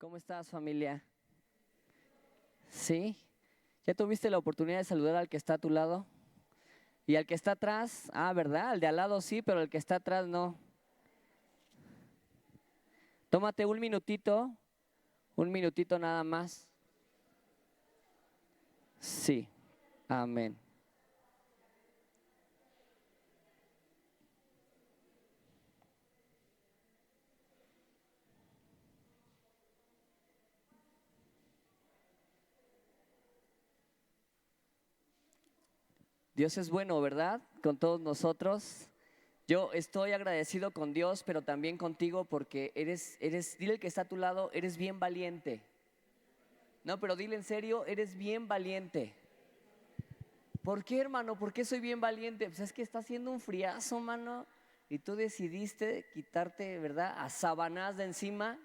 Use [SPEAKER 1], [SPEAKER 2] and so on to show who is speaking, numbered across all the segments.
[SPEAKER 1] ¿Cómo estás, familia? ¿Sí? ¿Ya tuviste la oportunidad de saludar al que está a tu lado? Y al que está atrás, ¿verdad? Al de al lado sí, pero el que está atrás no. Tómate un minutito nada más. Sí, amén. Dios es bueno, ¿verdad? Con todos nosotros. Yo estoy agradecido con Dios, pero también contigo porque dile al que está a tu lado, eres bien valiente. No, pero dile en serio, eres bien valiente. ¿Por qué, hermano? ¿Por qué soy bien valiente? Pues es que está haciendo un friazo, mano. Y tú decidiste quitarte, ¿verdad? A Sabanás de encima.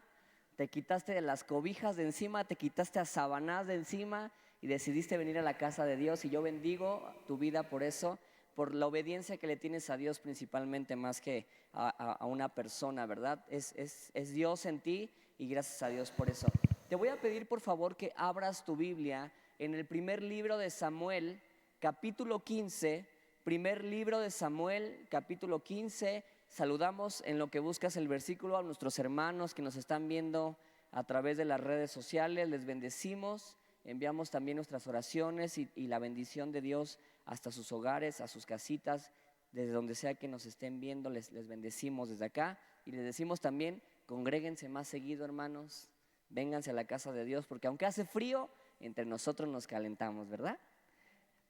[SPEAKER 1] Te quitaste de las cobijas de encima, te quitaste a Sabanás de encima y decidiste venir a la casa de Dios. Y yo bendigo tu vida por eso, por la obediencia que le tienes a Dios principalmente más que a una persona, ¿verdad? Es Dios en ti y gracias a Dios por eso. Te voy a pedir por favor que abras tu Biblia en el primer libro de Samuel, capítulo 15, primer libro de Samuel, capítulo 15. Saludamos en lo que buscas el versículo a nuestros hermanos que nos están viendo a través de las redes sociales. Les bendecimos, enviamos también nuestras oraciones y la bendición de Dios hasta sus hogares, a sus casitas, desde donde sea que nos estén viendo, les bendecimos desde acá. Y les decimos también, congréguense más seguido, hermanos, vénganse a la casa de Dios, porque aunque hace frío, entre nosotros nos calentamos, ¿verdad?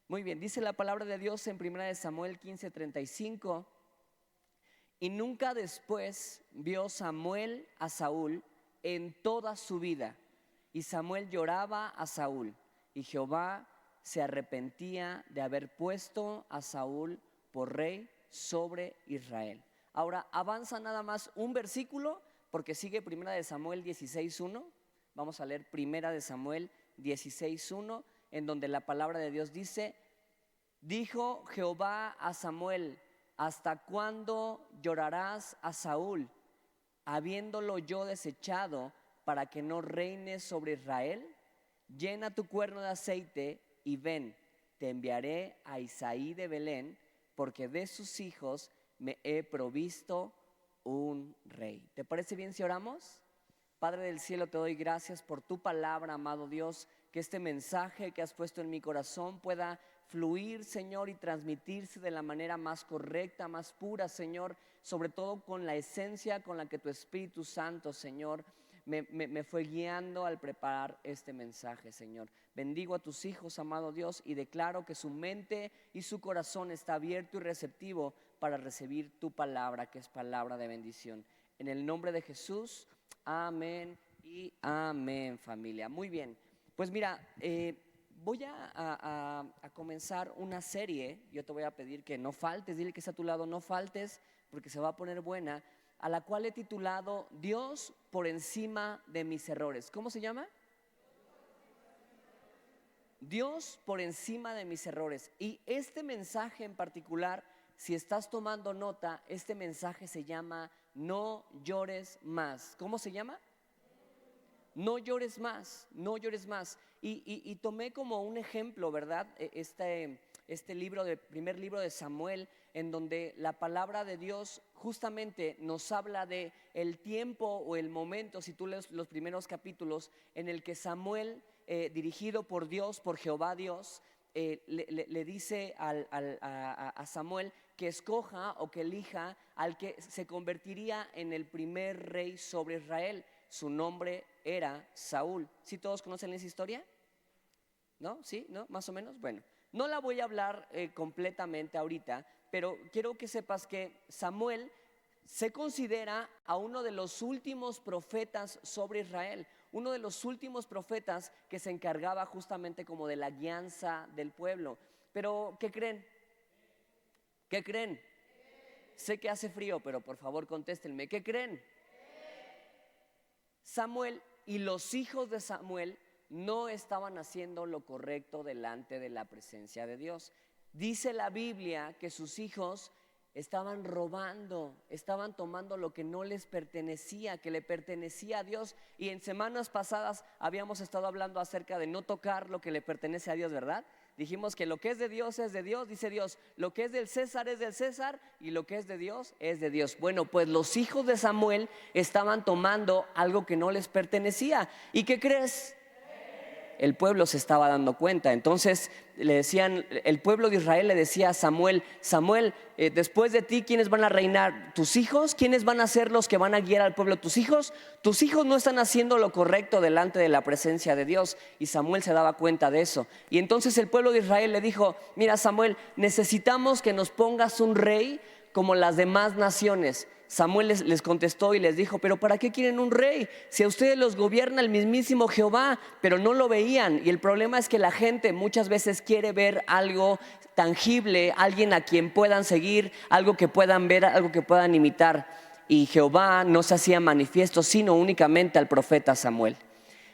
[SPEAKER 1] Muy bien, dice la palabra de Dios en 1 Samuel 15:35. Y nunca después vio Samuel a Saúl en toda su vida. Y Samuel lloraba a Saúl. Y Jehová se arrepentía de haber puesto a Saúl por rey sobre Israel. Ahora avanza nada más un versículo porque sigue 1 Samuel 16:1. Vamos a leer 1 Samuel 16:1, en donde la palabra de Dios dice: dijo Jehová a Samuel: ¿hasta cuándo llorarás a Saúl, habiéndolo yo desechado, para que no reine sobre Israel? Llena tu cuerno de aceite y ven, te enviaré a Isaí de Belén, porque de sus hijos me he provisto un rey. ¿Te parece bien si oramos? Padre del cielo, te doy gracias por tu palabra, amado Dios, que este mensaje que has puesto en mi corazón pueda fluir, Señor, y transmitirse de la manera más correcta, más pura, Señor, sobre todo con la esencia con la que tu Espíritu Santo, Señor, me fue guiando al preparar este mensaje, Señor. Bendigo a tus hijos, amado Dios, y declaro que su mente y su corazón está abierto y receptivo para recibir tu palabra, que es palabra de bendición. En el nombre de Jesús, amén y amén, familia. Muy bien, pues mira, voy a comenzar una serie. Yo te voy a pedir que no faltes, dile que está a tu lado, no faltes, porque se va a poner buena, a la cual he titulado Dios por encima de mis errores. ¿Cómo se llama? Dios por encima de mis errores. Y este mensaje en particular, si estás tomando nota, este mensaje se llama No llores más. ¿Cómo se llama? No llores más, no llores más. Y tomé como un ejemplo, ¿verdad? Este libro, primer libro de Samuel, en donde la palabra de Dios justamente nos habla de el tiempo o el momento, si tú lees los primeros capítulos, en el que Samuel, dirigido por Dios, por Jehová Dios, le dice a Samuel que escoja o que elija al que se convertiría en el primer rey sobre Israel. Su nombre era Saúl. ¿Sí todos conocen esa historia? ¿No? ¿Sí? ¿No? ¿Más o menos? Bueno, no la voy a hablar completamente ahorita, pero quiero que sepas que Samuel se considera a uno de los últimos profetas sobre Israel, uno de los últimos profetas que se encargaba justamente como de la guianza del pueblo. Pero, ¿qué creen? ¿Qué creen? Sé que hace frío, pero por favor contéstenme. ¿Qué creen? Samuel y los hijos de Samuel no estaban haciendo lo correcto delante de la presencia de Dios. Dice la Biblia que sus hijos estaban robando, estaban tomando lo que no les pertenecía, que le pertenecía a Dios. Y en semanas pasadas habíamos estado hablando acerca de no tocar lo que le pertenece a Dios, ¿verdad? Dijimos que lo que es de Dios, dice Dios. Lo que es del César es del César y lo que es de Dios es de Dios. Bueno, pues los hijos de Samuel estaban tomando algo que no les pertenecía. ¿Y qué crees? El pueblo se estaba dando cuenta. Entonces le decían, el pueblo de Israel le decía a Samuel: Samuel, después de ti, ¿quiénes van a reinar? ¿Tus hijos? ¿Quiénes van a ser los que van a guiar al pueblo? ¿Tus hijos? Tus hijos no están haciendo lo correcto delante de la presencia de Dios. Y Samuel se daba cuenta de eso. Y entonces el pueblo de Israel le dijo: mira, Samuel, necesitamos que nos pongas un rey como las demás naciones. Samuel les contestó y les dijo: pero ¿para qué quieren un rey? Si a ustedes los gobierna el mismísimo Jehová. Pero no lo veían. Y el problema es que la gente muchas veces quiere ver algo tangible, alguien a quien puedan seguir, algo que puedan ver, algo que puedan imitar. Y Jehová no se hacía manifiesto sino únicamente al profeta Samuel.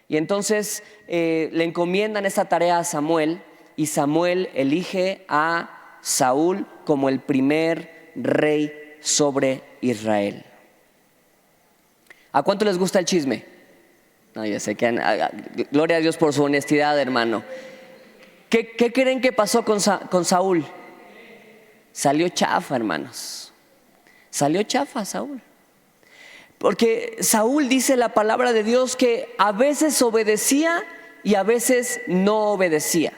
[SPEAKER 1] Y entonces le encomiendan esta tarea a Samuel, y Samuel elige a Saúl como el primer rey sobre Israel. ¿A cuánto les gusta el chisme? No, ya sé que gloria a Dios por su honestidad, hermano. ¿Qué creen que pasó con Saúl? Salió chafa, hermanos. Salió chafa Saúl. Porque Saúl, dice la palabra de Dios, que a veces obedecía y a veces no obedecía.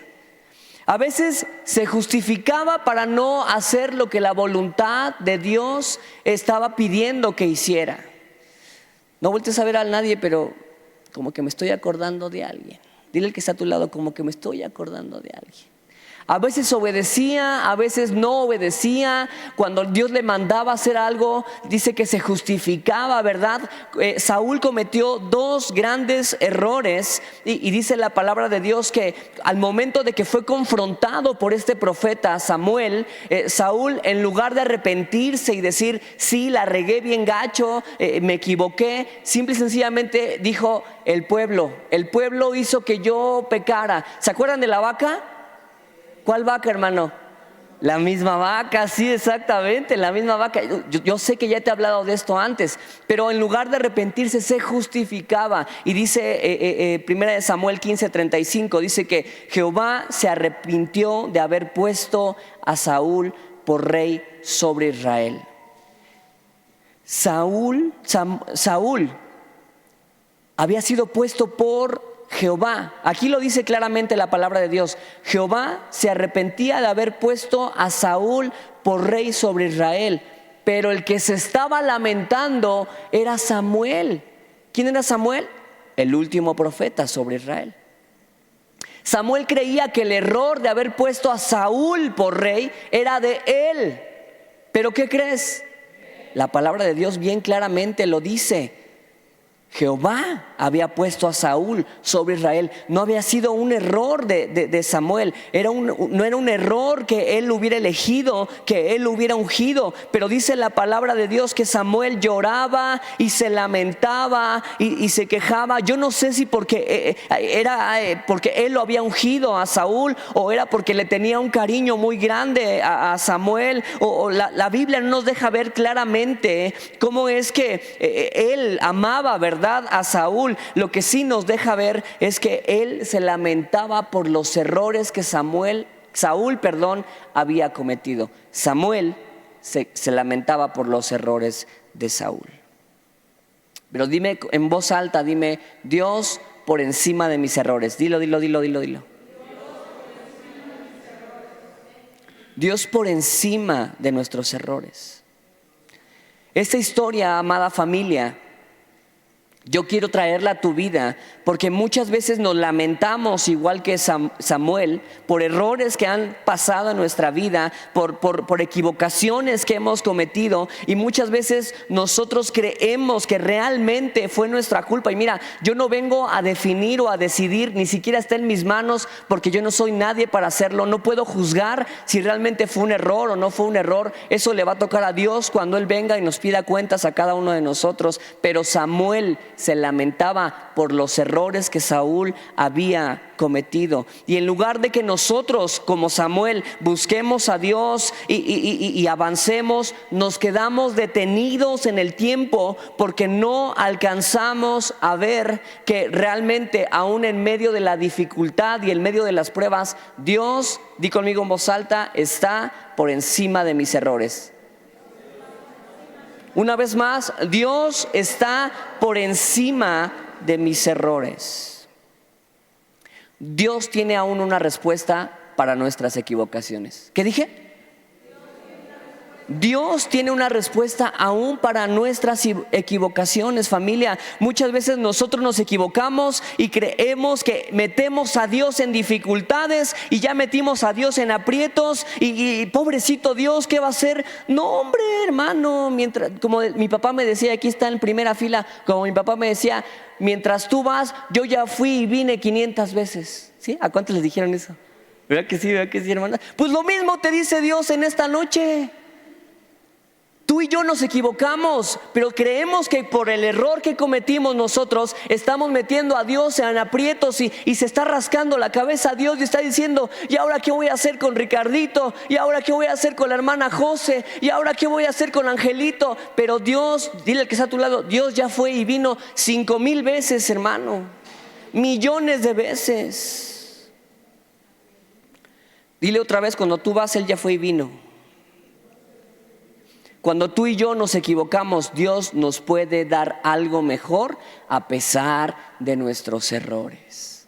[SPEAKER 1] A veces se justificaba para no hacer lo que la voluntad de Dios estaba pidiendo que hiciera. No voltees a ver a nadie, pero como que me estoy acordando de alguien. Dile al que está a tu lado: como que me estoy acordando de alguien. A veces obedecía, a veces no obedecía. Cuando Dios le mandaba hacer algo, dice que se justificaba, ¿verdad? Saúl cometió dos grandes errores y dice la palabra de Dios que al momento de que fue confrontado por este profeta Samuel, Saúl, en lugar de arrepentirse y decir: sí, la regué bien gacho, me equivoqué, simple y sencillamente dijo: el pueblo hizo que yo pecara. ¿Se acuerdan de la vaca? ¿Cuál vaca, hermano? La misma vaca, sí, exactamente, la misma vaca. Yo sé que ya te he hablado de esto antes, pero en lugar de arrepentirse se justificaba. Y dice 1 Samuel 15:35, dice que Jehová se arrepintió de haber puesto a Saúl por rey sobre Israel. Saúl había sido puesto por Jehová. Aquí lo dice claramente la palabra de Dios. Jehová se arrepentía de haber puesto a Saúl por rey sobre Israel, pero el que se estaba lamentando era Samuel. ¿Quién era Samuel? El último profeta sobre Israel. Samuel creía que el error de haber puesto a Saúl por rey era de él. ¿Pero qué crees? La palabra de Dios bien claramente lo dice. Jehová había puesto a Saúl sobre Israel. No había sido un error de Samuel. No era un error que él hubiera elegido, que él hubiera ungido. Pero dice la palabra de Dios que Samuel lloraba y se lamentaba y se quejaba. Yo no sé si era porque él lo había ungido a Saúl, o era porque le tenía un cariño muy grande a Samuel. O la Biblia no nos deja ver claramente cómo es que él amaba, ¿verdad?, a Saúl. Lo que sí nos deja ver es que él se lamentaba por los errores que Saúl había cometido. Samuel se lamentaba por los errores de Saúl. Pero dime en voz alta, dime: Dios por encima de mis errores. Dilo. Dios por encima de nuestros errores. Esta historia, amada familia, yo quiero traerla a tu vida porque muchas veces nos lamentamos, igual que Samuel, por errores que han pasado en nuestra vida, por equivocaciones que hemos cometido, y muchas veces nosotros creemos que realmente fue nuestra culpa. Y mira, yo no vengo a definir o a decidir, ni siquiera está en mis manos, porque yo no soy nadie para hacerlo. No puedo juzgar si realmente fue un error o no fue un error. Eso le va a tocar a Dios cuando Él venga y nos pida cuentas a cada uno de nosotros. Pero Samuel se lamentaba por los errores que Saúl había cometido. Y en lugar de que nosotros como Samuel busquemos a Dios y avancemos, nos quedamos detenidos en el tiempo porque no alcanzamos a ver que realmente aún en medio de la dificultad y en medio de las pruebas, Dios, di conmigo en voz alta, está por encima de mis errores. Una vez más, Dios está por encima de mis errores. Dios tiene aún una respuesta para nuestras equivocaciones. ¿Qué dije? Dios tiene una respuesta aún para nuestras equivocaciones, familia. Muchas veces nosotros nos equivocamos y creemos que metemos a Dios en dificultades y ya metimos a Dios en aprietos y pobrecito Dios, ¿qué va a hacer? No, hombre, hermano, mientras, como mi papá me decía, aquí está en primera fila, como mi papá me decía, mientras tú vas, yo ya fui y vine 500 veces. ¿Sí? ¿A cuántos les dijeron eso? ¿Verdad que sí, hermana? Pues lo mismo te dice Dios en esta noche. Tú y yo nos equivocamos, pero creemos que por el error que cometimos nosotros estamos metiendo a Dios en aprietos y se está rascando la cabeza a Dios y está diciendo, ¿y ahora qué voy a hacer con Ricardito? ¿Y ahora qué voy a hacer con la hermana José? ¿Y ahora qué voy a hacer con Angelito? Pero Dios, dile al que está a tu lado, Dios ya fue y vino 5,000 veces, hermano, millones de veces. Dile otra vez, cuando tú vas, Él ya fue y vino. Cuando tú y yo nos equivocamos, Dios nos puede dar algo mejor a pesar de nuestros errores.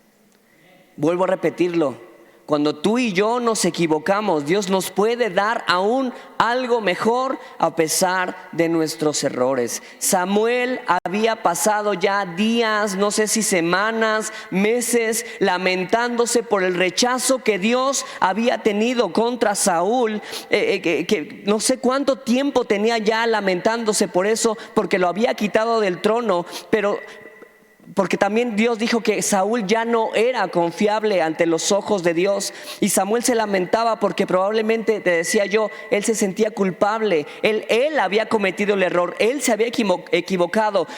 [SPEAKER 1] Vuelvo a repetirlo. Cuando tú y yo nos equivocamos, Dios nos puede dar aún algo mejor a pesar de nuestros errores. Samuel había pasado ya días, no sé si semanas, meses, lamentándose por el rechazo que Dios había tenido contra Saúl, que no sé cuánto tiempo tenía ya lamentándose por eso, porque lo había quitado del trono, pero porque también Dios dijo que Saúl ya no era confiable ante los ojos de Dios. Y Samuel se lamentaba porque probablemente, te decía yo, él se sentía culpable. Él había cometido el error. Él se había equivocado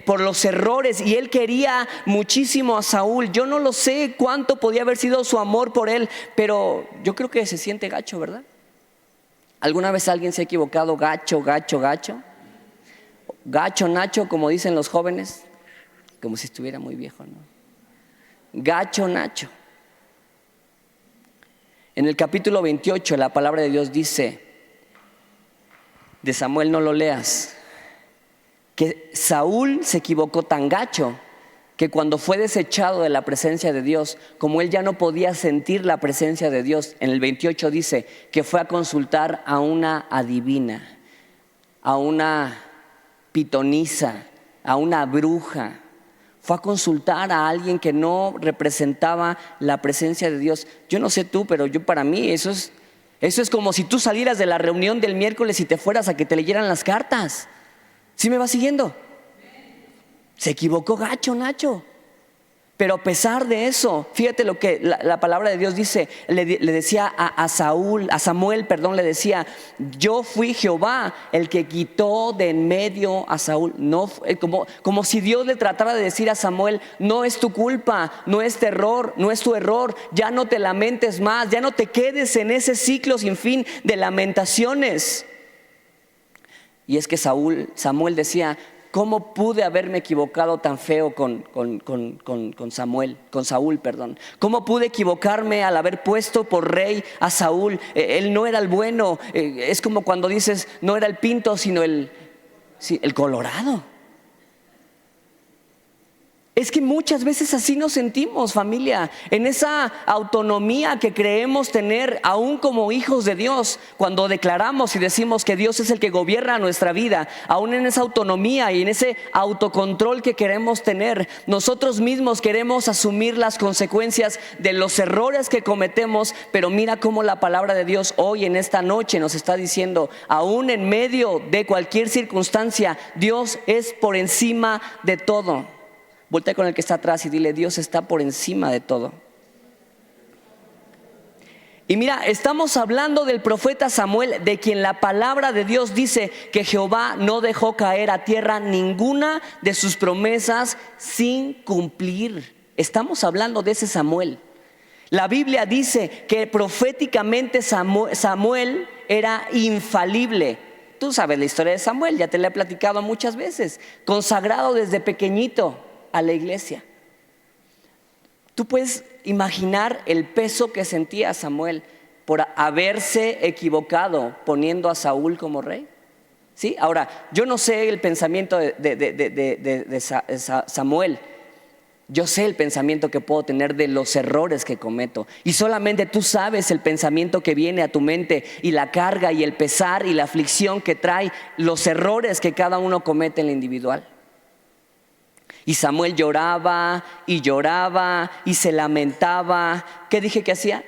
[SPEAKER 1] por los errores y él quería muchísimo a Saúl. Yo no lo sé cuánto podía haber sido su amor por él, pero yo creo que se siente gacho, ¿verdad? ¿Alguna vez alguien se ha equivocado gacho? Gacho, Nacho, como dicen los jóvenes. Como si estuviera muy viejo, ¿no? Gacho, Nacho. En el capítulo 28 la palabra de Dios dice, de Samuel no lo leas, que Saúl se equivocó tan gacho que cuando fue desechado de la presencia de Dios, como él ya no podía sentir la presencia de Dios, en el 28 dice que fue a consultar a una adivina, a una pitonisa, a una bruja. Fue a consultar a alguien que no representaba la presencia de Dios. Yo no sé tú, pero yo, para mí eso es como si tú salieras de la reunión del miércoles y te fueras a que te leyeran las cartas. ¿Sí me vas siguiendo? Se equivocó gacho, Nacho. Pero a pesar de eso, fíjate lo que la palabra de Dios dice. Le decía a Samuel, le decía, yo fui Jehová el que quitó de en medio a Saúl. No, como si Dios le tratara de decir a Samuel, no es tu culpa, no es tu error, ya no te lamentes más, ya no te quedes en ese ciclo sin fin de lamentaciones. Y es que Samuel decía, ¿cómo pude haberme equivocado tan feo con Saúl? ¿Cómo pude equivocarme al haber puesto por rey a Saúl? Él no era el bueno. Es como cuando dices, no era el pinto, sino el colorado. Es que muchas veces así nos sentimos, familia, en esa autonomía que creemos tener aún como hijos de Dios. Cuando declaramos y decimos que Dios es el que gobierna nuestra vida, aún en esa autonomía y en ese autocontrol que queremos tener, nosotros mismos queremos asumir las consecuencias de los errores que cometemos. Pero mira cómo la palabra de Dios hoy en esta noche nos está diciendo, aún en medio de cualquier circunstancia, Dios es por encima de todo. Voltea con el que está atrás y dile, Dios está por encima de todo. Y mira, estamos hablando del profeta Samuel, de quien la palabra de Dios dice que Jehová no dejó caer a tierra ninguna de sus promesas sin cumplir. Estamos hablando de ese Samuel. La Biblia dice que proféticamente Samuel era infalible. Tú sabes la historia de Samuel, ya te la he platicado muchas veces. Consagrado desde pequeñito a la iglesia. Tú puedes imaginar el peso que sentía Samuel por haberse equivocado poniendo a Saúl como rey. ¿Sí? Ahora, yo no sé el pensamiento de Samuel. Yo sé el pensamiento que puedo tener de los errores que cometo. Y solamente tú sabes el pensamiento que viene a tu mente y la carga y el pesar y la aflicción que trae los errores que cada uno comete en lo individual. Y Samuel lloraba y lloraba y se lamentaba. ¿Qué dije que hacía?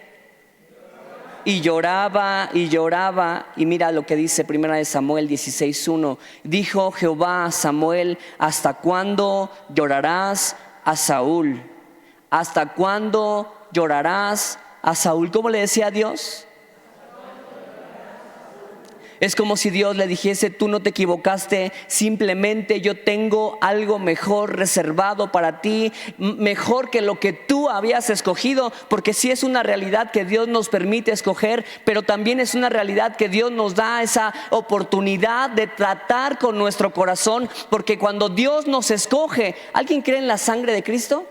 [SPEAKER 1] Y lloraba y lloraba. Y mira lo que dice 1 Samuel 16:1. Dijo Jehová a Samuel: ¿hasta cuándo llorarás a Saúl? ¿Hasta cuándo llorarás a Saúl? ¿Cómo le decía a Dios? Es como si Dios le dijese: tú no te equivocaste, simplemente yo tengo algo mejor reservado para ti, mejor que lo que tú habías escogido. Porque sí es una realidad que Dios nos permite escoger, pero también es una realidad que Dios nos da esa oportunidad de tratar con nuestro corazón. Porque cuando Dios nos escoge, ¿alguien cree en la sangre de Cristo?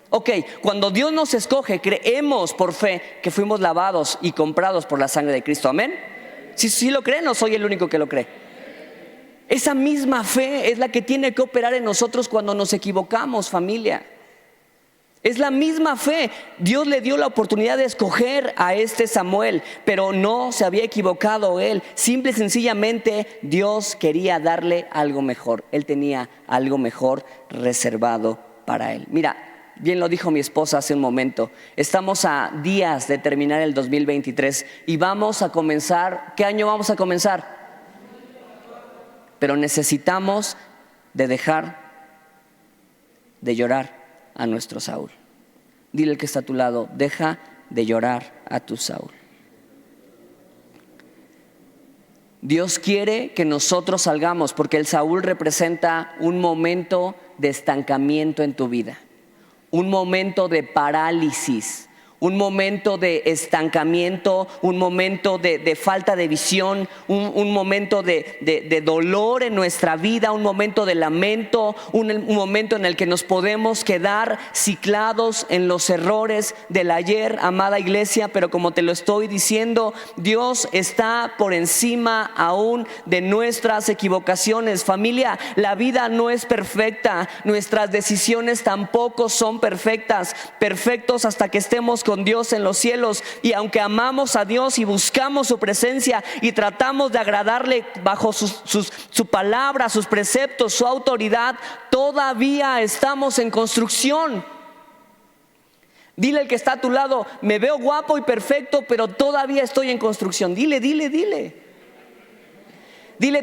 [SPEAKER 1] Ok, cuando Dios nos escoge, creemos por fe que fuimos lavados y comprados por la sangre de Cristo. Amén. Si lo creen, no soy el único que lo cree. Esa misma fe es la que tiene que operar en nosotros cuando nos equivocamos, familia. Es la misma fe. Dios le dio la oportunidad de escoger a este Samuel, pero no se había equivocado él. Simple y sencillamente Dios quería darle algo mejor. Él tenía algo mejor reservado para él. Mira, bien lo dijo mi esposa hace un momento. Estamos a días de terminar el 2023 y vamos a comenzar. ¿Qué año vamos a comenzar? Pero necesitamos de dejar de llorar a nuestro Saúl. Dile al que está a tu lado: deja de llorar a tu Saúl. Dios quiere que nosotros salgamos, porque el Saúl representa un momento de estancamiento en tu vida. Un momento de parálisis, un momento de estancamiento, un momento de falta de visión, un momento de dolor en nuestra vida, un momento de lamento, un momento en el que nos podemos quedar ciclados en los errores del ayer, amada iglesia. Pero como te lo estoy diciendo, Dios está por encima aún de nuestras equivocaciones. Familia, la vida no es perfecta, nuestras decisiones tampoco son perfectas, perfectos hasta que estemos con Dios en los cielos. Y aunque amamos a Dios y buscamos su presencia y tratamos de agradarle bajo su palabra, sus preceptos, su autoridad, todavía estamos en construcción. Dile al que está a tu lado: me veo guapo y perfecto, pero todavía estoy en construcción. Dile. Dile: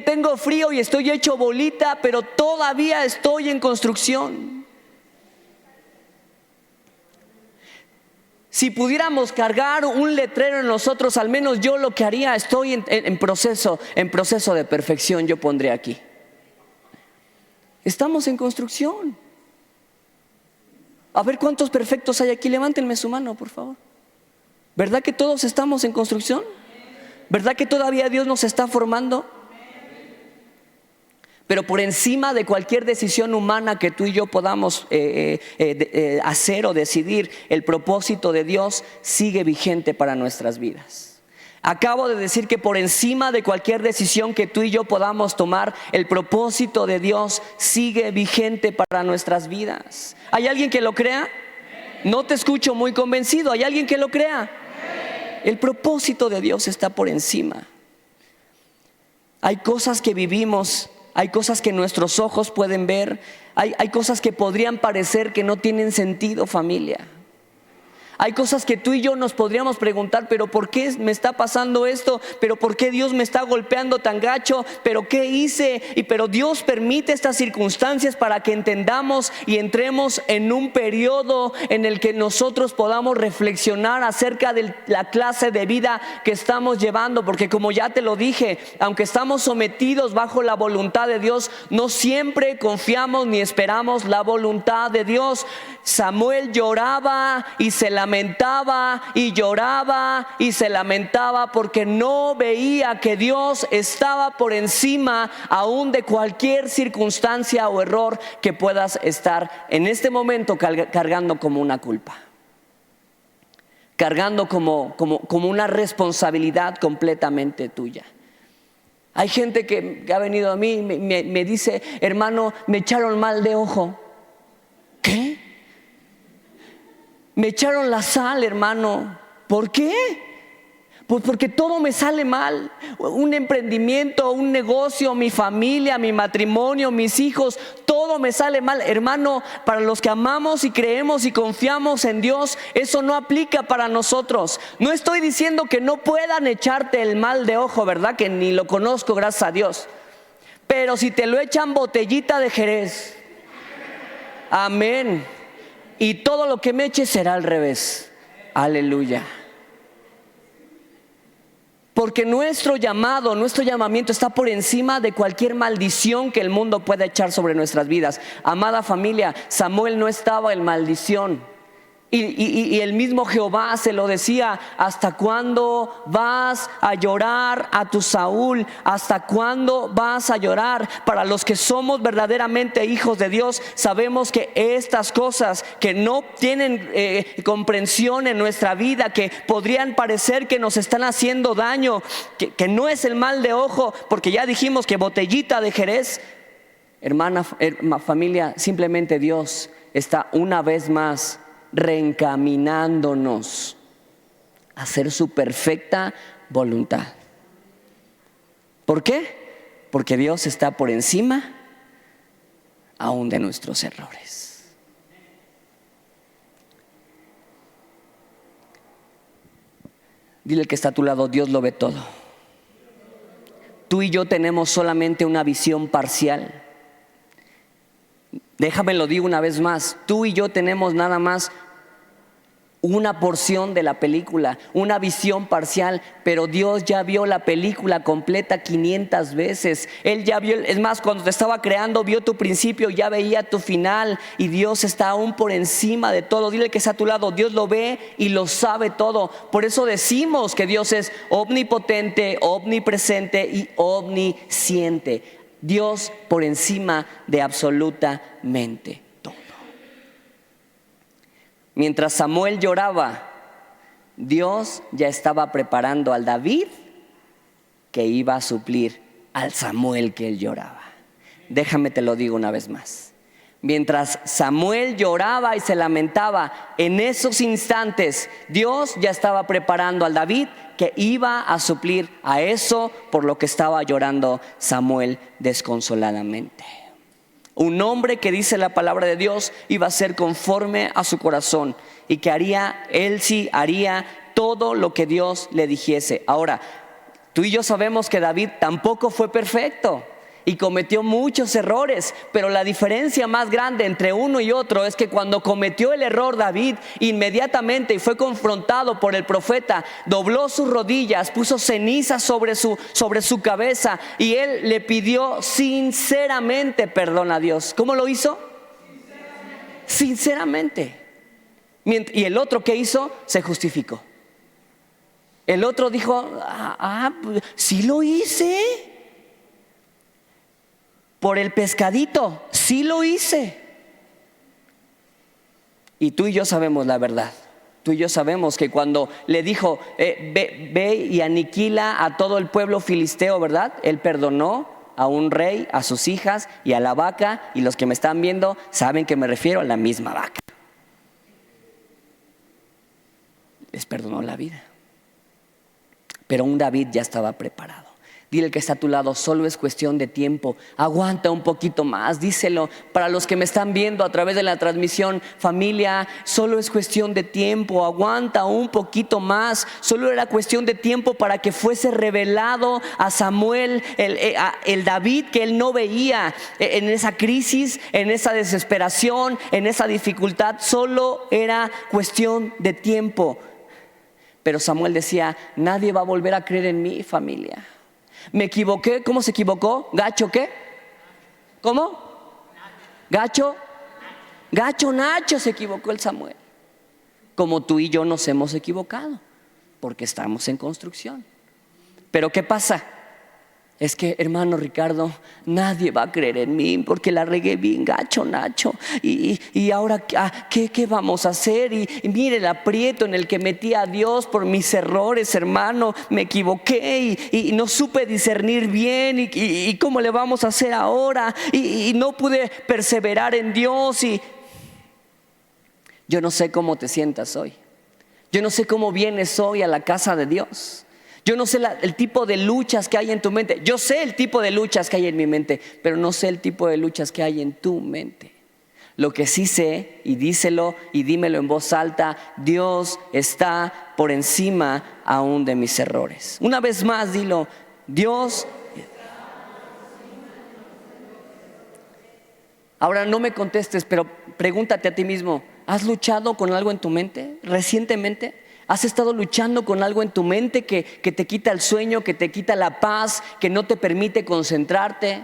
[SPEAKER 1] tengo frío y estoy hecho bolita, pero todavía estoy en construcción. Si pudiéramos cargar un letrero en nosotros, al menos yo lo que haría: estoy en proceso de perfección. Yo pondré aquí: estamos en construcción. A ver cuántos perfectos hay aquí. Levántenme su mano, por favor. ¿Verdad que todos estamos en construcción? ¿Verdad que todavía Dios nos está formando? Pero por encima de cualquier decisión humana que tú y yo podamos hacer o decidir, el propósito de Dios sigue vigente para nuestras vidas. Acabo de decir que por encima de cualquier decisión que tú y yo podamos tomar, el propósito de Dios sigue vigente para nuestras vidas. ¿Hay alguien que lo crea? No te escucho muy convencido. ¿Hay alguien que lo crea? El propósito de Dios está por encima. Hay cosas que vivimos, hay cosas que nuestros ojos pueden ver, hay cosas que podrían parecer que no tienen sentido, familia. Hay cosas que tú y yo nos podríamos preguntar, pero ¿por qué me está pasando esto? ¿Pero por qué Dios me está golpeando tan gacho? ¿Pero qué hice? Pero Dios permite estas circunstancias para que entendamos y entremos en un periodo en el que nosotros podamos reflexionar acerca de la clase de vida que estamos llevando, porque como ya te lo dije, aunque estamos sometidos bajo la voluntad de Dios, no siempre confiamos ni esperamos la voluntad de Dios. Samuel lloraba y se lamentaba y lloraba y se lamentaba porque no veía que Dios estaba por encima aún de cualquier circunstancia o error que puedas estar en este momento cargando como una culpa, cargando como una responsabilidad completamente tuya. Hay gente que ha venido a mí y me dice: hermano, me echaron mal de ojo. ¿Qué? Me echaron la sal, hermano. ¿Por qué? Pues porque todo me sale mal. Un emprendimiento, un negocio, mi familia, mi matrimonio, mis hijos, todo me sale mal. Hermano, para los que amamos y creemos y confiamos en Dios, eso no aplica para nosotros. No estoy diciendo que no puedan echarte el mal de ojo, ¿verdad? Que ni lo conozco, gracias a Dios. Pero si te lo echan botellita de Jerez, amén. Y todo lo que me eche será al revés. Aleluya. Porque nuestro llamamiento está por encima de cualquier maldición que el mundo pueda echar sobre nuestras vidas. Amada familia, Samuel no estaba en maldición. Y el mismo Jehová se lo decía: ¿hasta cuándo vas a llorar a tu Saúl? ¿Hasta cuándo vas a llorar? Para los que somos verdaderamente hijos de Dios, sabemos que estas cosas que no tienen comprensión en nuestra vida, que podrían parecer que nos están haciendo daño, que no es el mal de ojo, porque ya dijimos que botellita de Jerez. Hermana, familia, simplemente Dios está una vez más reencaminándonos a hacer su perfecta voluntad. ¿Por qué? Porque Dios está por encima aún de nuestros errores. Dile al que está a tu lado: Dios lo ve todo. Tú y yo tenemos solamente una visión parcial. Déjame lo digo una vez más: tú y yo tenemos nada más una porción de la película, una visión parcial, pero Dios ya vio la película completa 500 veces. Él ya vio, es más, cuando te estaba creando, vio tu principio, ya veía tu final, y Dios está aún por encima de todo. Dile que está a tu lado: Dios lo ve y lo sabe todo. Por eso decimos que Dios es omnipotente, omnipresente y omnisciente. Dios por encima de absolutamente todo. Mientras Samuel lloraba, Dios ya estaba preparando al David que iba a suplir al Samuel que él lloraba. Déjame te lo digo una vez más. Mientras Samuel lloraba y se lamentaba, en esos instantes Dios ya estaba preparando al David que iba a suplir a eso por lo que estaba llorando Samuel desconsoladamente. Un hombre que, dice la palabra de Dios, iba a ser conforme a su corazón y que él sí haría todo lo que Dios le dijese. Ahora, tú y yo sabemos que David tampoco fue perfecto y cometió muchos errores, pero la diferencia más grande entre uno y otro es que cuando cometió el error David, inmediatamente, y fue confrontado por el profeta, dobló sus rodillas, puso ceniza sobre su cabeza, y él le pidió sinceramente perdón a Dios. ¿Cómo lo hizo? Sinceramente. Y el otro, ¿qué hizo? Se justificó. El otro dijo: pues, sí lo hice. Por el pescadito, sí lo hice. Y tú y yo sabemos la verdad. Tú y yo sabemos que cuando le dijo: ve y aniquila a todo el pueblo filisteo, ¿verdad? Él perdonó a un rey, a sus hijas y a la vaca. Y los que me están viendo saben que me refiero a la misma vaca. Les perdonó la vida. Pero un David ya estaba preparado. Dile al que está a tu lado, solo es cuestión de tiempo. Aguanta un poquito más, díselo. Para los que me están viendo a través de la transmisión, familia, solo es cuestión de tiempo. Aguanta un poquito más. Solo era cuestión de tiempo para que fuese revelado a Samuel el David que él no veía en esa crisis, en esa desesperación, en esa dificultad. Solo era cuestión de tiempo. Pero Samuel decía, nadie va a volver a creer en mí, familia. Me equivoqué. ¿Cómo se equivocó? ¿Gacho qué? ¿Cómo? ¿Gacho? Gacho Nacho se equivocó el Samuel. Como tú y yo nos hemos equivocado, porque estamos en construcción. Pero ¿qué pasa? Es que, hermano Ricardo, nadie va a creer en mí porque la regué bien gacho, Nacho. Y ahora, ¿qué vamos a hacer? Y mire el aprieto en el que metí a Dios por mis errores, hermano. Me equivoqué y no supe discernir bien. ¿Y cómo le vamos a hacer ahora? Y no pude perseverar en Dios. Y yo no sé cómo te sientas hoy. Yo no sé cómo vienes hoy a la casa de Dios. Yo no sé el tipo de luchas que hay en tu mente. Yo sé el tipo de luchas que hay en mi mente, pero no sé el tipo de luchas que hay en tu mente. Lo que sí sé, y díselo y dímelo en voz alta, Dios está por encima aún de mis errores. Una vez más, dilo, Dios. Ahora no me contestes, pero pregúntate a ti mismo, ¿has luchado con algo en tu mente recientemente? ¿Has estado luchando con algo en tu mente que te quita el sueño, que te quita la paz, que no te permite concentrarte?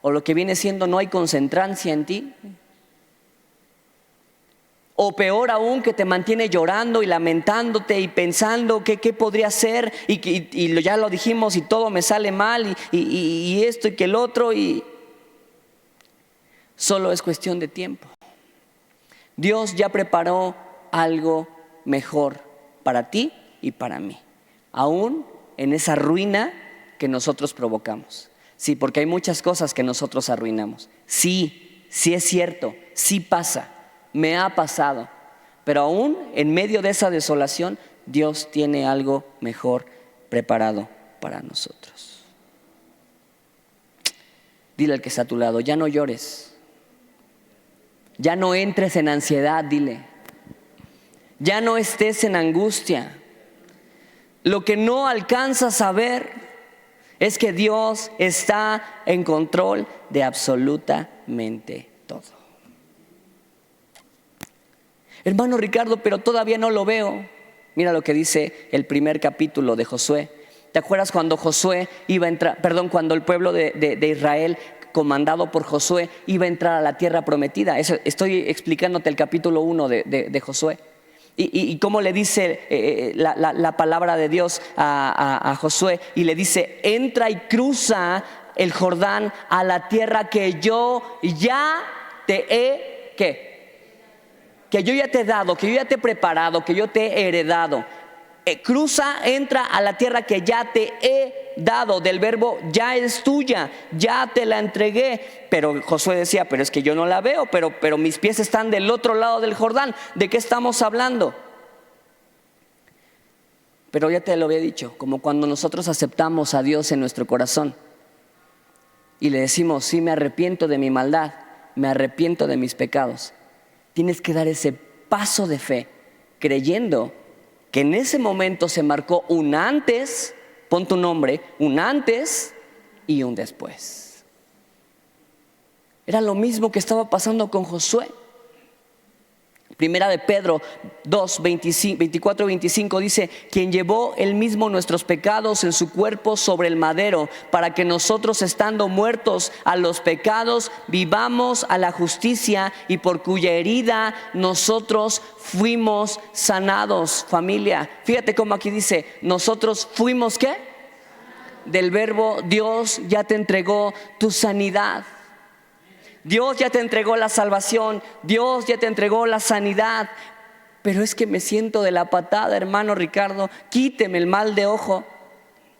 [SPEAKER 1] O lo que viene siendo, no hay concentrancia en ti. O peor aún, que te mantiene llorando y lamentándote y pensando qué podría ser y ya lo dijimos y todo me sale mal y esto y que el otro, y solo es cuestión de tiempo. Dios ya preparó algo mejor para ti y para mí, aún en esa ruina que nosotros provocamos. Sí, porque hay muchas cosas que nosotros arruinamos. Sí es cierto, sí pasa, me ha pasado. Pero aún en medio de esa desolación, Dios tiene algo mejor preparado para nosotros. Dile al que está a tu lado, ya no llores. Ya no entres en ansiedad, dile. Ya no estés en angustia. Lo que no alcanzas a ver es que Dios está en control de absolutamente todo. Hermano Ricardo, pero todavía no lo veo. Mira lo que dice el primer capítulo de Josué. ¿Te acuerdas cuando Josué iba a entrar, cuando el pueblo de Israel, comandado por Josué, iba a entrar a la tierra prometida? Eso, estoy explicándote el capítulo 1 de Josué. Y cómo le dice la palabra de Dios a Josué, y le dice, entra y cruza el Jordán a la tierra que yo ya te he, que yo ya te he dado, que yo ya te he preparado, que yo te he heredado. Cruza, entra a la tierra que ya te he dado. Del verbo ya es tuya, ya te la entregué. Pero Josué decía, pero es que yo no la veo, pero mis pies están del otro lado del Jordán. ¿De qué estamos hablando? Pero ya te lo había dicho, como cuando nosotros aceptamos a Dios en nuestro corazón y le decimos, sí, me arrepiento de mi maldad, me arrepiento de mis pecados. Tienes que dar ese paso de fe, creyendo que en ese momento se marcó un antes, pon tu nombre, un antes y un después. Era lo mismo que estaba pasando con Josué. Primera de Pedro 2, 24, 25 dice, quien llevó él mismo nuestros pecados en su cuerpo sobre el madero, para que nosotros, estando muertos a los pecados, vivamos a la justicia, y por cuya herida nosotros fuimos sanados. Familia, fíjate cómo aquí dice, nosotros fuimos ¿qué? Del verbo, Dios ya te entregó tu sanidad. Dios ya te entregó la salvación, Dios ya te entregó la sanidad. Pero es que me siento de la patada, hermano Ricardo, quíteme el mal de ojo.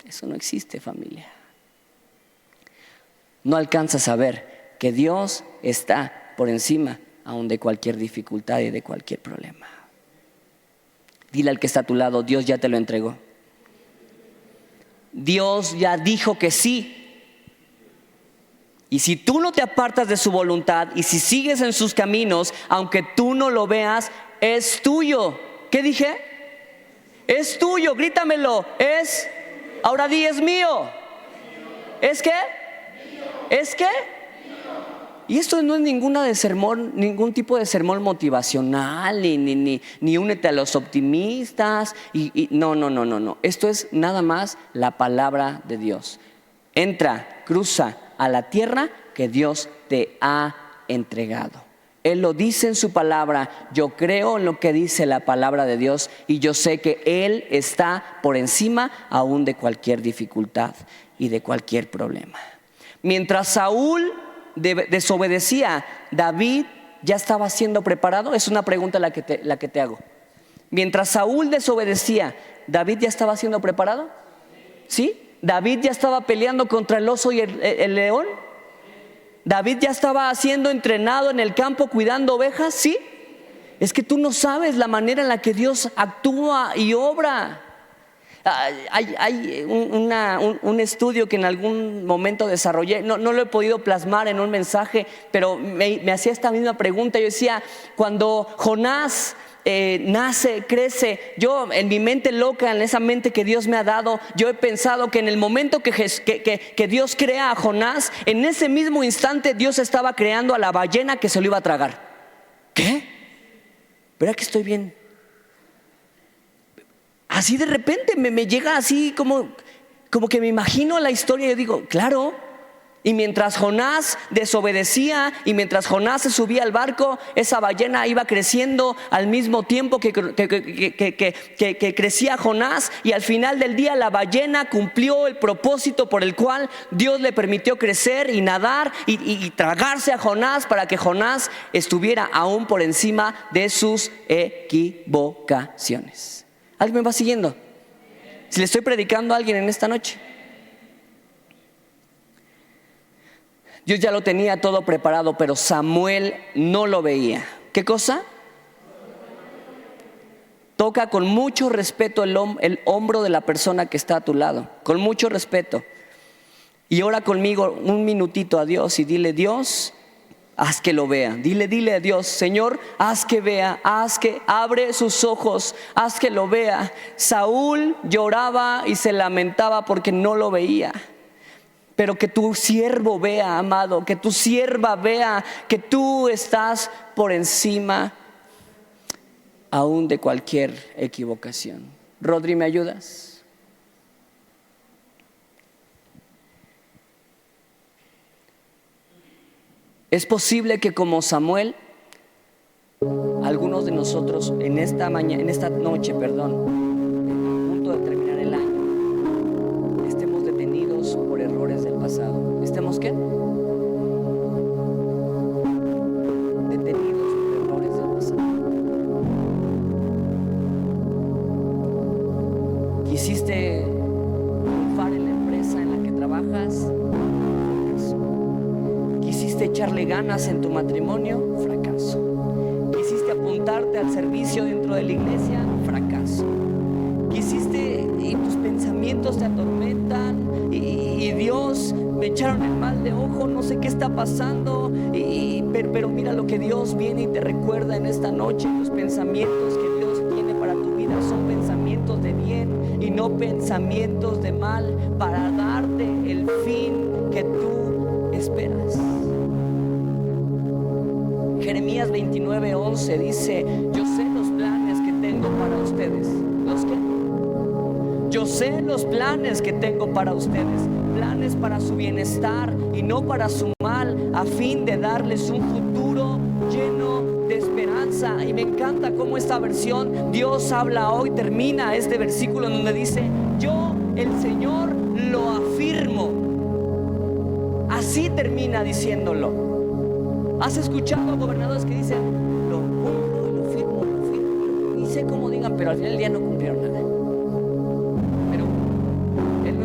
[SPEAKER 1] Eso no existe, familia. No alcanzas a ver que Dios está por encima aún de cualquier dificultad y de cualquier problema. Dile al que está a tu lado, Dios ya te lo entregó. Dios ya dijo que sí. Y si tú no te apartas de su voluntad y si sigues en sus caminos, aunque tú no lo veas, es tuyo. ¿Qué dije? Es tuyo, grítamelo. Ahora di, es mío. ¿Es qué? ¿Es qué? Y esto no es ningún tipo de sermón motivacional, ni únete a los optimistas. No. Esto es nada más la palabra de Dios. Entra, cruza a la tierra que Dios te ha entregado. Él lo dice en su palabra. Yo creo en lo que dice la palabra de Dios y yo sé que Él está por encima aún de cualquier dificultad y de cualquier problema. Mientras Saúl desobedecía, David ya estaba siendo preparado. Es una pregunta la que te hago. Mientras Saúl desobedecía, ¿David ya estaba siendo preparado? ¿Sí? ¿David ya estaba peleando contra el oso y el león? ¿David ya estaba siendo entrenado en el campo cuidando ovejas? ¿Sí? Es que tú no sabes la manera en la que Dios actúa y obra. Hay un estudio que en algún momento desarrollé, no lo he podido plasmar en un mensaje, pero me hacía esta misma pregunta. Yo decía, cuando Jonás nace, crece, yo en mi mente loca, en esa mente que Dios me ha dado, yo he pensado que en el momento que Dios crea a Jonás, en ese mismo instante Dios estaba creando a la ballena que se lo iba a tragar. ¿Qué? ¿Verdad que estoy bien? Así de repente me llega así como que me imagino la historia y yo digo, claro. Y mientras Jonás desobedecía y mientras Jonás se subía al barco, esa ballena iba creciendo al mismo tiempo que crecía Jonás. Y al final del día la ballena cumplió el propósito por el cual Dios le permitió crecer y nadar y tragarse a Jonás, para que Jonás estuviera aún por encima de sus equivocaciones. ¿Alguien me va siguiendo? Si le estoy predicando a alguien en esta noche. Dios ya lo tenía todo preparado, pero Samuel no lo veía. ¿Qué cosa? Toca con mucho respeto el hombro de la persona que está a tu lado. Con mucho respeto. Y ora conmigo un minutito a Dios y dile: Dios, haz que lo vea. Dile a Dios: Señor, haz que vea, haz que abre sus ojos, haz que lo vea. Saúl lloraba y se lamentaba porque no lo veía. Pero que tu siervo vea, amado, que tu sierva vea que tú estás por encima aún de cualquier equivocación. Rodri, ¿me ayudas? Es posible que como Samuel, algunos de nosotros en esta noche, a punto de terminar el año, estemos detenidos por errores del pasado. ¿Estemos qué? Detenidos por errores del pasado. ¿Quisiste triunfar en la empresa en la que trabajas? Fracaso. ¿Quisiste echarle ganas en tu matrimonio? Fracaso. ¿Quisiste apuntarte al servicio dentro de la iglesia? Fracaso. Quisiste y tus pensamientos te atormentan y Dios, me echaron el mal de ojo, no sé qué está pasando, pero mira lo que Dios viene y te recuerda en esta noche. Los pensamientos que Dios tiene para tu vida son pensamientos de bien y no pensamientos de mal, para darte el fin que tú esperas. Jeremías 29:11 dice: yo sé los planes que tengo para ustedes. ¿Los qué? Yo sé los planes que tengo para ustedes, planes para su bienestar y no para su mal, a fin de darles un futuro lleno de esperanza. Y me encanta cómo esta versión, Dios habla hoy, termina este versículo en donde dice: yo, el Señor, lo afirmo. Así termina diciéndolo. ¿Has escuchado a gobernadores que dicen: lo cumplo, lo firmo, y sé cómo digan, pero al final del día no cumplieron nada?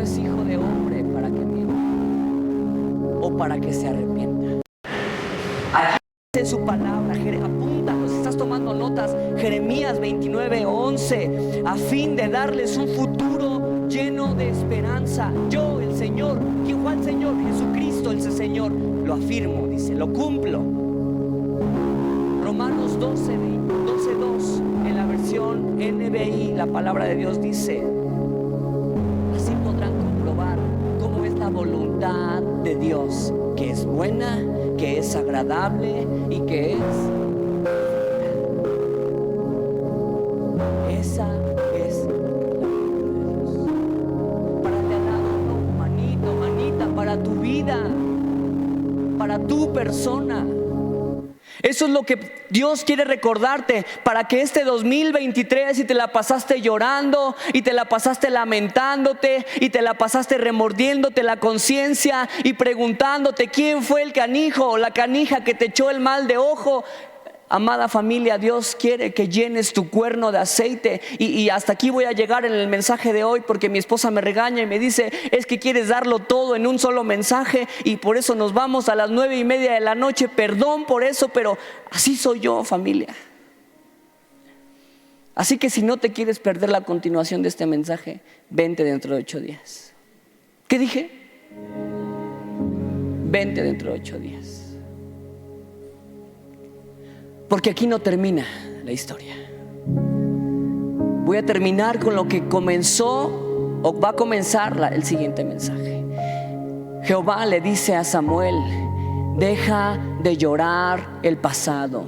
[SPEAKER 1] Es hijo de hombre para que mienta o para que se arrepienta. Aquí dice su palabra, apúntalo si estás tomando notas. Jeremías 29:11: a fin de darles un futuro lleno de esperanza. Yo, el Señor, ¿quién fue el Señor? Jesucristo, el Señor, lo afirmo, dice, lo cumplo. Romanos 12:2, en la versión NBI, la palabra de Dios dice: así podrán comprobar cómo es la voluntad de Dios, que es buena, que es agradable y que es... Esa es la voluntad de Dios. Párate al lado, no, manito, manita, para tu vida, para tu persona. Eso es lo que Dios quiere recordarte, para que este 2023, si te la pasaste llorando y te la pasaste lamentándote y te la pasaste remordiéndote la conciencia y preguntándote quién fue el canijo o la canija que te echó el mal de ojo. Amada familia, Dios quiere que llenes tu cuerno de aceite. Y hasta aquí voy a llegar en el mensaje de hoy, porque mi esposa me regaña y me dice: es que quieres darlo todo en un solo mensaje, y por eso nos vamos a las 9:30 de la noche. Perdón por eso, pero así soy yo, familia. Así que si no te quieres perder la continuación de este mensaje, vente dentro de 8 días. ¿Qué dije? Vente dentro de 8 días. Porque aquí no termina la historia. Voy a terminar con lo que comenzó, o va a comenzar el siguiente mensaje. Jehová le dice a Samuel: deja de llorar el pasado,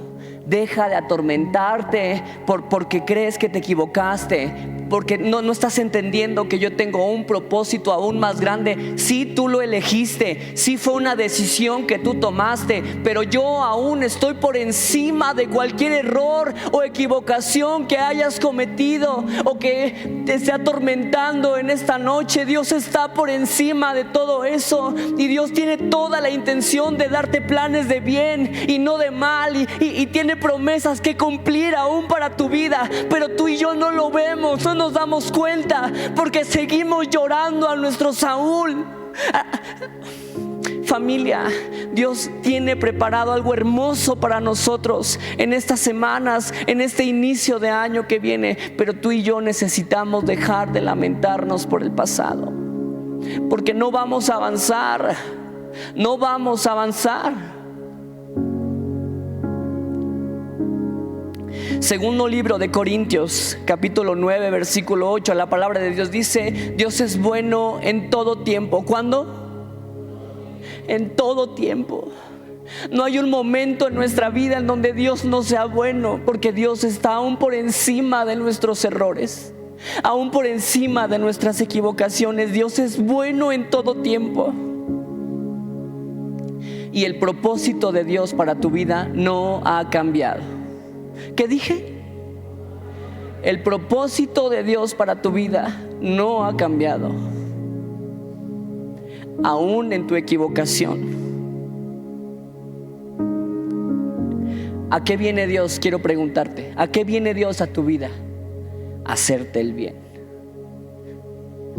[SPEAKER 1] deja de atormentarte porque crees que te equivocaste, porque no estás entendiendo que yo tengo un propósito aún más grande. Sí, tú lo elegiste, sí fue una decisión que tú tomaste, pero yo aún estoy por encima de cualquier error o equivocación que hayas cometido o que te esté atormentando en esta noche. Dios está por encima de todo eso, y Dios tiene toda la intención de darte planes de bien y no de mal, y tiene promesas que cumplir aún para tu vida, pero tú y yo no lo vemos, no nos damos cuenta, porque seguimos llorando a nuestro Saúl. Familia, Dios tiene preparado algo hermoso para nosotros en estas semanas, en este inicio de año que viene, pero tú y yo necesitamos dejar de lamentarnos por el pasado, porque no vamos a avanzar, no vamos a avanzar. Segundo libro de Corintios, capítulo 9, versículo 8, la palabra de Dios dice: Dios es bueno en todo tiempo. ¿Cuándo? En todo tiempo. No hay un momento en nuestra vida en donde Dios no sea bueno, porque Dios está aún por encima de nuestros errores, aún por encima de nuestras equivocaciones. Dios es bueno en todo tiempo. Y el propósito de Dios para tu vida no ha cambiado. ¿Qué dije? El propósito de Dios para tu vida no ha cambiado, aún en tu equivocación. ¿A qué viene Dios? Quiero preguntarte, ¿a qué viene Dios a tu vida? A hacerte el bien.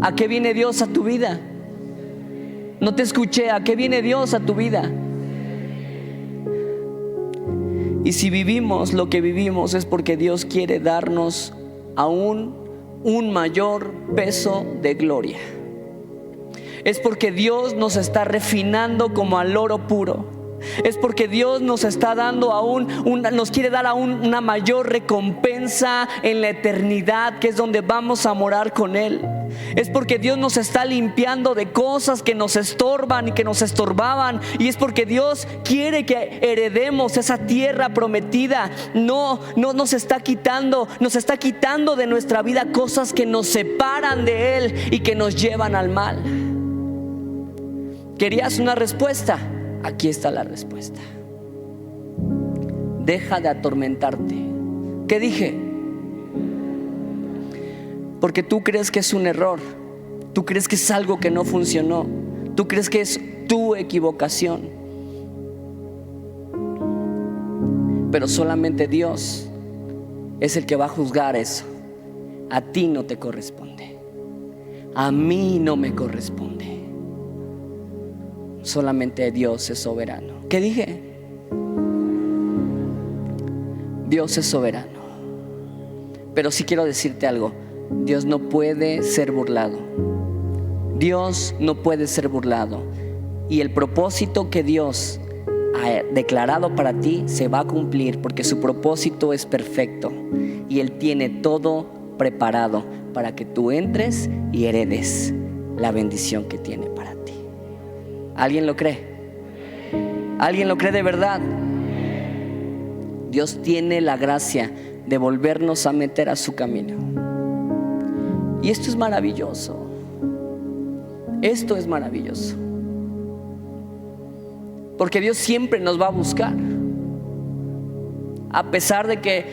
[SPEAKER 1] ¿A qué viene Dios a tu vida? No te escuché. ¿A qué viene Dios a tu vida? Y si vivimos lo que vivimos, es porque Dios quiere darnos aún un mayor peso de gloria. Es porque Dios nos está refinando como al oro puro. Es porque Dios nos está dando aún nos quiere dar aún una mayor recompensa en la eternidad, que es donde vamos a morar con Él. Es porque Dios nos está limpiando de cosas que nos estorban y que nos estorbaban. Y es porque Dios quiere que heredemos esa tierra prometida. No nos está quitando de nuestra vida cosas que nos separan de Él y que nos llevan al mal. ¿Querías una respuesta? Aquí está la respuesta. Deja de atormentarte. ¿Qué dije? Porque tú crees que es un error, tú crees que es algo que no funcionó, tú crees que es tu equivocación, pero solamente Dios es el que va a juzgar eso. A ti no te corresponde, a mí no me corresponde. Solamente Dios es soberano. ¿Qué dije? Dios es soberano. Pero sí quiero decirte algo: Dios no puede ser burlado. Dios no puede ser burlado. Y el propósito que Dios ha declarado para ti se va a cumplir, porque su propósito es perfecto y Él tiene todo preparado para que tú entres y heredes la bendición que tiene para ti. ¿Alguien lo cree? ¿Alguien lo cree de verdad? Dios tiene la gracia de volvernos a meter a su camino. Y esto es maravilloso. Esto es maravilloso. Porque Dios siempre nos va a buscar. A pesar de que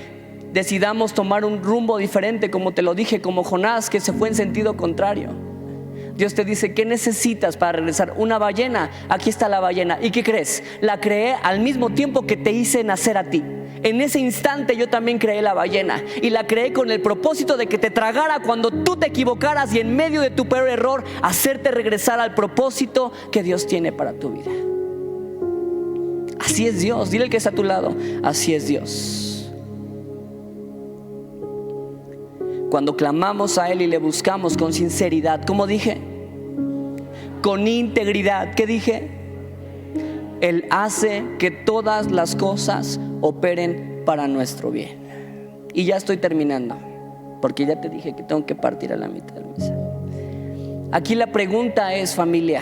[SPEAKER 1] decidamos tomar un rumbo diferente, como te lo dije, como Jonás, que se fue en sentido contrario. Dios te dice: ¿qué necesitas para regresar? Una ballena. Aquí está la ballena. ¿Y qué crees? La creé al mismo tiempo que te hice nacer a ti. En ese instante yo también creé la ballena, y la creé con el propósito de que te tragara cuando tú te equivocaras, y en medio de tu peor error hacerte regresar al propósito que Dios tiene para tu vida. Así es Dios. Dile al que está a tu lado: así es Dios. Cuando clamamos a Él y le buscamos con sinceridad, ¿cómo dije? Con integridad. ¿Qué dije? Él hace que todas las cosas operen para nuestro bien. Y ya estoy terminando, porque ya te dije que tengo que partir a la mitad del mensaje. Aquí la pregunta es, familia: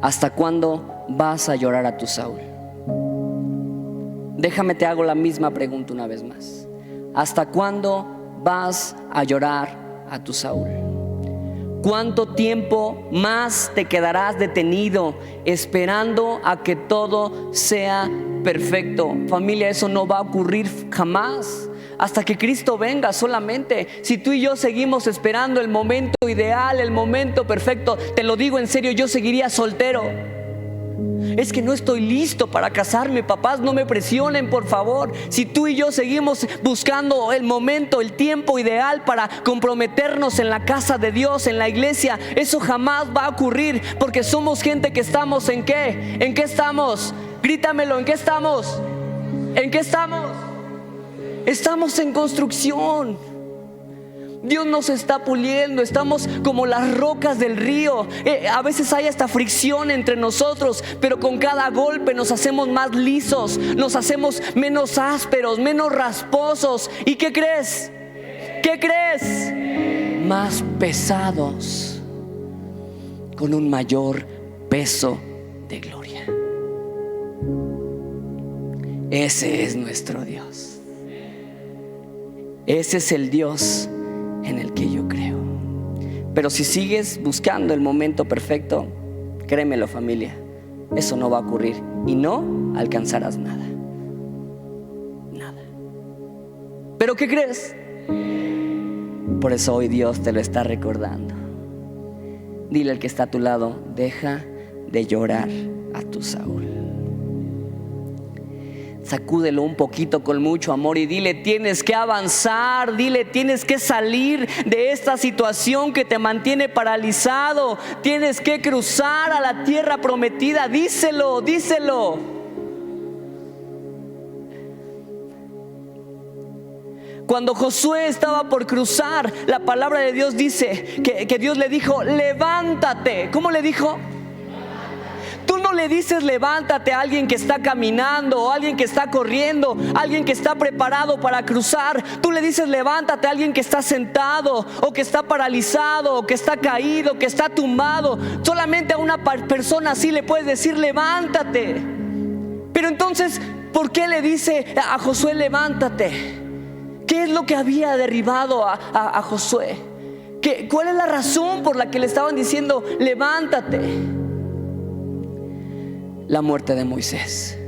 [SPEAKER 1] ¿hasta cuándo vas a llorar a tu Saúl? Déjame te hago la misma pregunta una vez más. ¿Hasta cuándo vas a llorar a tu Saúl? ¿Cuánto tiempo más te quedarás detenido esperando a que todo sea perfecto? Familia, eso no va a ocurrir jamás hasta que Cristo venga. Solamente si tú y yo seguimos esperando el momento ideal, el momento perfecto, te lo digo en serio, yo seguiría soltero. Es que no estoy listo para casarme. Papás, no me presionen, por favor. Si tú y yo seguimos buscando el momento, el tiempo ideal para comprometernos en la casa de Dios, en la iglesia, eso jamás va a ocurrir, porque somos gente que estamos ¿en qué? ¿En qué estamos? Grítamelo, ¿en qué estamos? ¿En qué estamos? Estamos en construcción. Dios nos está puliendo. Estamos como las rocas del río. A veces hay hasta fricción entre nosotros, pero con cada golpe nos hacemos más lisos, nos hacemos menos ásperos, menos rasposos. ¿Y qué crees? ¿Qué crees? Más pesados, con un mayor peso de gloria. Ese es nuestro Dios. Ese es el Dios en el que yo creo. Pero si sigues buscando el momento perfecto, créemelo, familia, eso no va a ocurrir y no alcanzarás nada. Nada. ¿Pero qué crees? Por eso hoy Dios te lo está recordando. Dile al que está a tu lado: deja de llorar a tu Saúl. Sacúdelo un poquito con mucho amor y dile: tienes que avanzar. Dile: tienes que salir de esta situación que te mantiene paralizado. Tienes que cruzar a la tierra prometida. Díselo, díselo. Cuando Josué estaba por cruzar, la palabra de Dios dice que Dios le dijo: levántate. ¿Cómo le dijo? Tú no le dices levántate a alguien que está caminando, o alguien que está corriendo, alguien que está preparado para cruzar. Tú le dices levántate a alguien que está sentado, o que está paralizado, o que está caído, que está tumbado. Solamente a una persona así le puedes decir levántate. Pero entonces, ¿por qué le dice a Josué levántate? ¿Qué es lo que había derribado a Josué? ¿Cuál es la razón por la que le estaban diciendo levántate? La muerte de Moisés.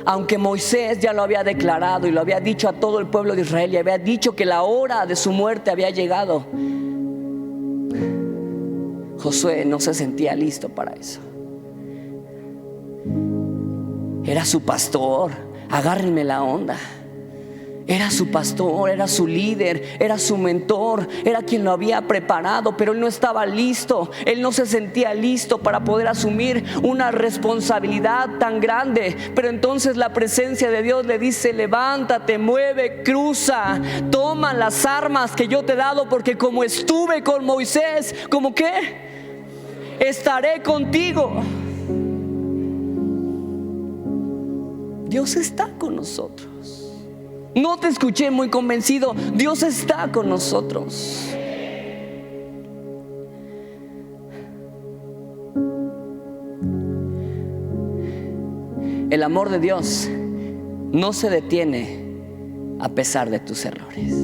[SPEAKER 1] Aunque Moisés ya lo había declarado y lo había dicho a todo el pueblo de Israel, y había dicho que la hora de su muerte había llegado, Josué no se sentía listo para eso. Era su pastor, agárrenme la onda. Era su pastor, era su líder, era su mentor, era quien lo había preparado, pero él no estaba listo, él no se sentía listo para poder asumir una responsabilidad tan grande. Pero entonces la presencia de Dios le dice: levántate, mueve, cruza, toma las armas que yo te he dado, porque como estuve con Moisés, ¿cómo qué? Estaré contigo. Dios está con nosotros. No te escuché muy convencido. Dios está con nosotros. El amor de Dios no se detiene a pesar de tus errores.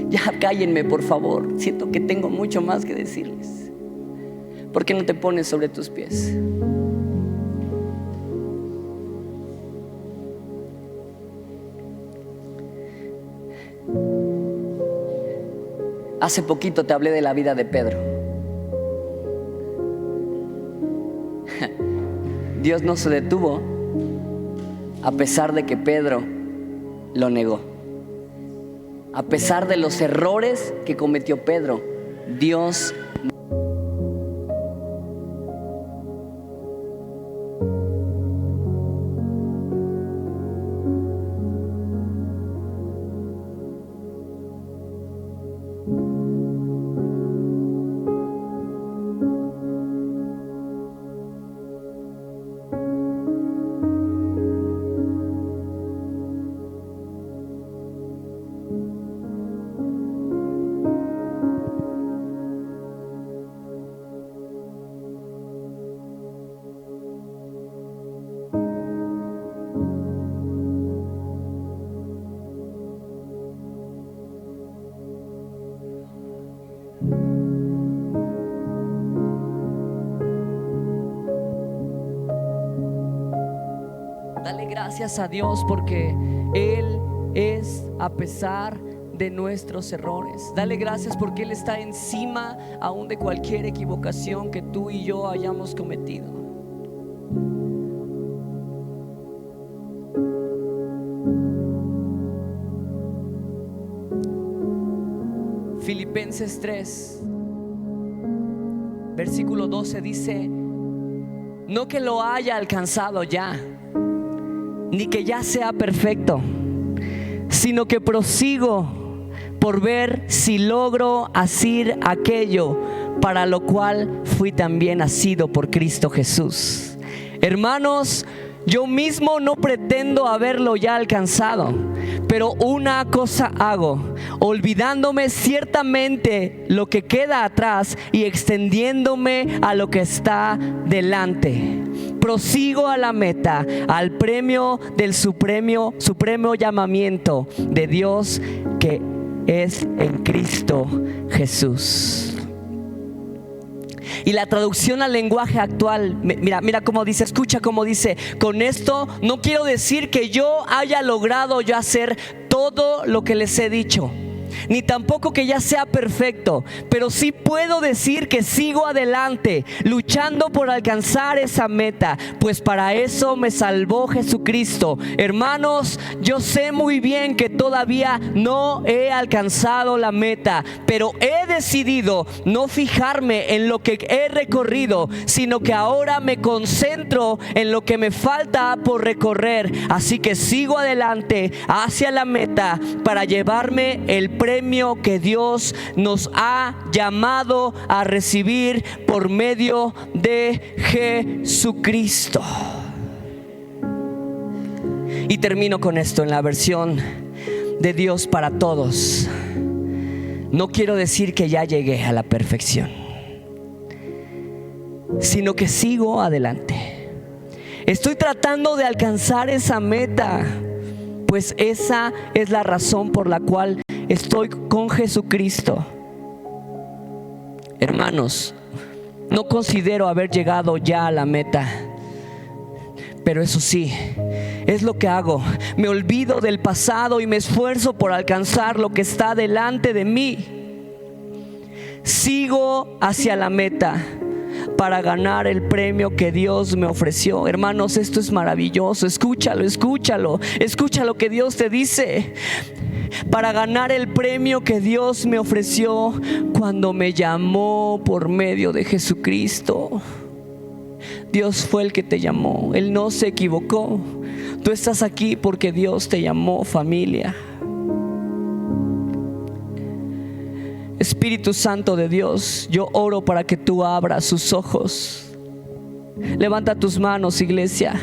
[SPEAKER 1] Ya cállenme, por favor. Siento que tengo mucho más que decirles. ¿Por qué no te pones sobre tus pies? Hace poquito te hablé de la vida de Pedro. Dios no se detuvo a pesar de que Pedro lo negó. A pesar de los errores que cometió Pedro, Dios Dale gracias a Dios porque Él es a pesar de nuestros errores. Dale gracias porque Él está encima aún de cualquier equivocación que tú y yo hayamos cometido. Filipenses 3, versículo 12 dice: no que lo haya alcanzado ya, ni que ya sea perfecto, sino que prosigo por ver si logro hacer aquello para lo cual fui también nacido por Cristo Jesús. Hermanos, yo mismo no pretendo haberlo ya alcanzado, pero una cosa hago, olvidándome ciertamente lo que queda atrás y extendiéndome a lo que está delante. Prosigo a la meta, al premio del supremo llamamiento de Dios que es en Cristo Jesús. Y la traducción al lenguaje actual, mira cómo dice, escucha cómo dice: con esto no quiero decir que yo haya logrado yo hacer todo lo que les he dicho, ni tampoco que ya sea perfecto, pero sí puedo decir que sigo adelante, luchando por alcanzar esa meta, pues para eso me salvó Jesucristo. Hermanos, yo sé muy bien que todavía no he alcanzado la meta, pero he decidido no fijarme en lo que he recorrido, sino que ahora me concentro en lo que me falta por recorrer. Así que sigo adelante hacia la meta para llevarme el premio que Dios nos ha llamado a recibir por medio de Jesucristo. Y termino con esto en la versión de Dios para todos. No quiero decir que ya llegué a la perfección, sino que sigo adelante. Estoy tratando de alcanzar esa meta, pues esa es la razón por la cual estoy con Jesucristo. Hermanos, no considero haber llegado ya a la meta, pero eso sí, es lo que hago. Me olvido del pasado y me esfuerzo por alcanzar lo que está delante de mí. Sigo hacia la meta para ganar el premio que Dios me ofreció. Hermanos, esto es maravilloso. Escúchalo, escúchalo. Escucha lo que Dios te dice. Para ganar el premio que Dios me ofreció cuando me llamó por medio de Jesucristo. Dios fue el que te llamó. Él no se equivocó. Tú estás aquí porque Dios te llamó, familia. Espíritu Santo de Dios, yo oro para que tú abras sus ojos. Levanta tus manos, iglesia.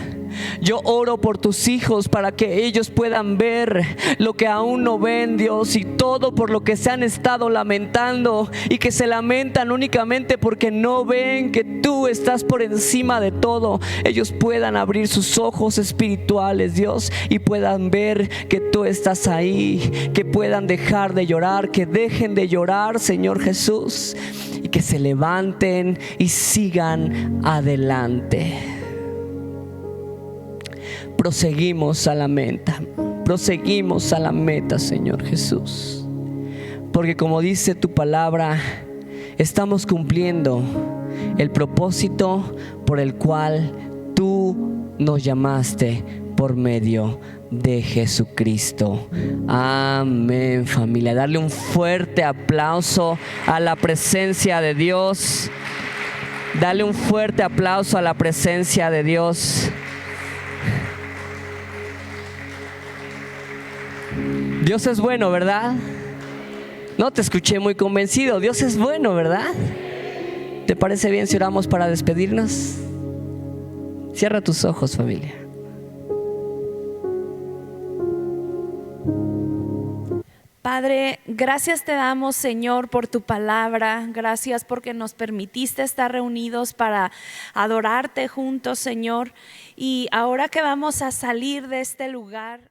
[SPEAKER 1] Yo oro por tus hijos para que ellos puedan ver lo que aún no ven, Dios, y todo por lo que se han estado lamentando y que se lamentan únicamente porque no ven que tú estás por encima de todo. Ellos puedan abrir sus ojos espirituales, Dios, y puedan ver que tú estás ahí, que puedan dejar de llorar, que dejen de llorar, Señor Jesús, y que se levanten y sigan adelante. Proseguimos a la meta, Señor Jesús, porque como dice tu palabra, estamos cumpliendo el propósito por el cual tú nos llamaste por medio de Jesucristo. Amén, familia. Darle un fuerte aplauso a la presencia de Dios. Dale un fuerte aplauso a la presencia de Dios. Dios es bueno, ¿verdad? No te escuché muy convencido. Dios es bueno, ¿verdad? ¿Te parece bien si oramos para despedirnos? Cierra tus ojos, familia.
[SPEAKER 2] Padre, gracias te damos, Señor, por tu palabra. Gracias porque nos permitiste estar reunidos para adorarte juntos, Señor. Y ahora que vamos a salir de este lugar,